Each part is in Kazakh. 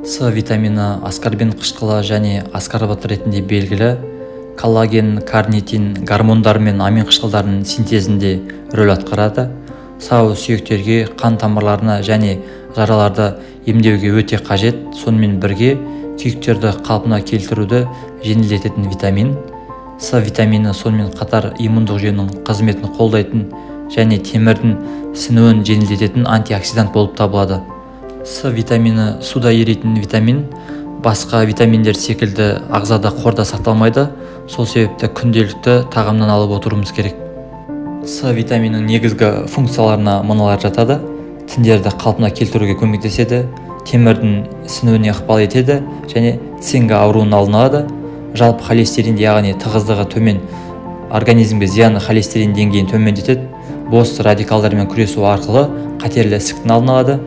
С витамині аскорбин қышқылы және аскорбат ретінде белгілі, коллаген, карнитин, гормондар мен амин қышқылдарының синтезінде рөл атқарады. Сау сүйектерге, қан тамырларына және жараларды емдеуге өте қажет. Сонымен бірге күйіктерді қалпына келтіруді жеңілдететін витамин. С витамині сонымен қатар иммундық жүйенің қызметін қолдайтын және темірдің сіңуін жеңілдететін антиоксидант болып табылады. С витамині суда еритін витамин, басқа витаминдер секілді ағзада қорда сақталмайды. Сол себепті күнделікті тағамнан алып отыруымыз керек. С витаминінің негізгі функцияларына мыналар жатады. Тіндерді қалпына келтіруге көмектеседі, темірдің сіңуіне ықпал етеді және цинга ауруының алдын алады. Жалпы холестерин, яғни тығыздығы төмен организмге зияны холестерин деңгейін төмендетеді. Бос радикалдармен күресу арқылы қатерлі ісіктің алдын алады.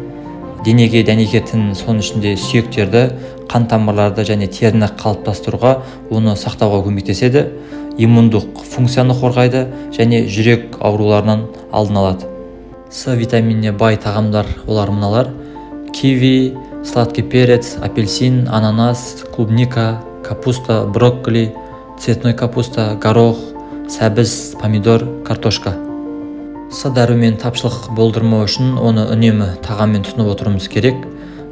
Денеге дәнекетін, соның ішінде сүйектерді, қан тамырларды және теріні қалыптастыруға, оны сақтауға көмектеседі. Иммундық функцияны қорғайды және жүрек ауруларынан алдын алады. С витаминіне бай тағамдар олар мыналар: киви, сладкий перец, апельсин, ананас, клубника, капуста, брокколи, цветной капуста, горох, сәбіз, помидор, картошка. С дәрумен тапшылық болдырмау үшін оны үнемі тағаммен тұтынып отыруымыз керек.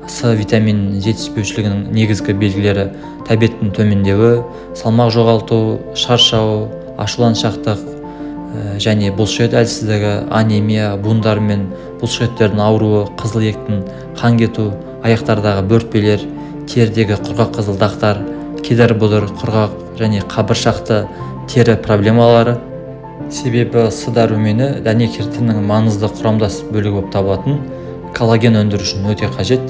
С витамин жетіспеушілігінің негізгі белгілері: тәбеттің төмендеуі, салмақ жоғалту, шаршау, ашуланшақтық және бұлшықет әлсіздігі, анемия, буындар мен бұлшықеттердің ауруы, қызыл еттің қан кету, аяқтардағы бөртпелер, терідегі құрғақ қызыл дақтар, кедір бұдыр, құрғақ және қабыршақты тері проблемалары. Себебі С дәрумені дәнекертінің маңызды құрамдас бөлігі болып табылатын коллаген өндіру үшін өте қажет.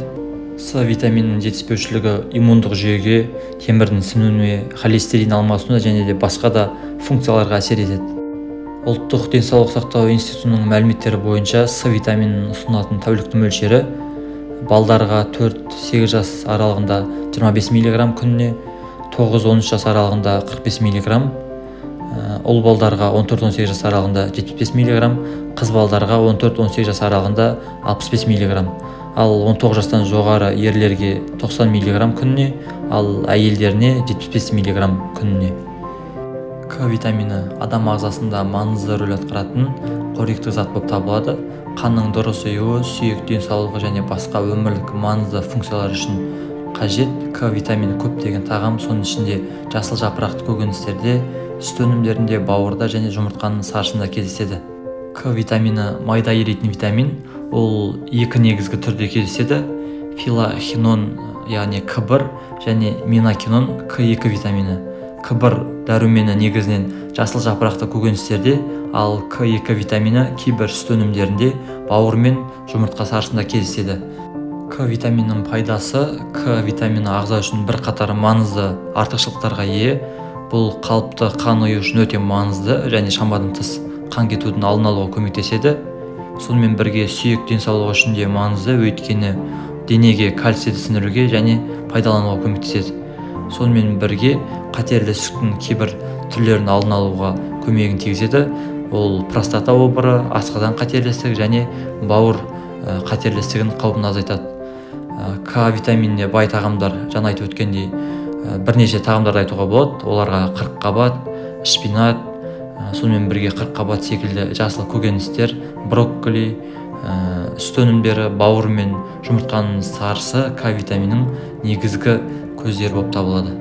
С витаминінің жетіспеушілігі иммундық жүйеге, темірдің сіңуіне, холестерин алмасуына және де басқа да функцияларға әсер етеді. Ұлттық денсаулық сақтау институтының мәліметтері бойынша С витаминінің ұсынатын тәуліктік мөлшері балдарға 4-8 жас аралығында 25 мг күніне, 9-13 жас аралығында 45 мг, ұл балдарға 14-18 жас аралығында 75 мг, қыз балдарға 14-18 жас аралығында 65 мг, ал 19 жастан жоғары ерлерге 90 мг күніне, ал әйелдеріне 75 мг күніне. К витамині адам ағзасында маңызды рөл атқаратын қоректік зат болып табылады. Қанның дұрыс ұюы, сүйек денсаулығы және басқа өмірлік маңызды функциялар үшін қажет. К витамині көптеген тағам, соның ішінде жасыл жапырақты көкөністерде, сүт өнімдерінде, бауырда және жұмыртқаның сарышында кездеседі. К витамині майда еритін витамин. Ол екі негізгі түрде кездеседі: филохинон, яғни К1 және минокинон К2 витамині. К1 дәрумені негізінен жасыл жапырақты көкөністерде, ал К2 витамині кейбір сүт өнімдерінде, бауыр мен жұмыртқа сарысында кездеседі. К витаминінің пайдасы: К витамині ағза үшін бірқатар маңызды артықшылықтарға ие. Бұл қалыпты қан ұю үшін өте маңызды және шамадан тыс қан кетудің алдын алуға көмектеседі. Сонымен бірге сүйек денсаулығы үшін де маңызды, өйткені денеге кальцийді сіңіруге және пайдалануға көмектеседі. Сонымен бірге қатерлі ісіктің кейбір түрлерін алдын алуға көмегін тигізеді. Ол простата обыры, асқазан қатерлі және бауыр қатерлі ісігінің қаупін азайтады. К витаминіне бай тағамдар, жаңа айтып өткендей, бірнеше тағамдарды айтуға болады. Оларға қырыққабат, шпинат, сонымен бірге қырыққабат секілді жасыл көкөністер, брокколи, сүт өнімдері, бауыр мен жұмыртқаның сарысы К витаминінің негізгі көздері болып табылады.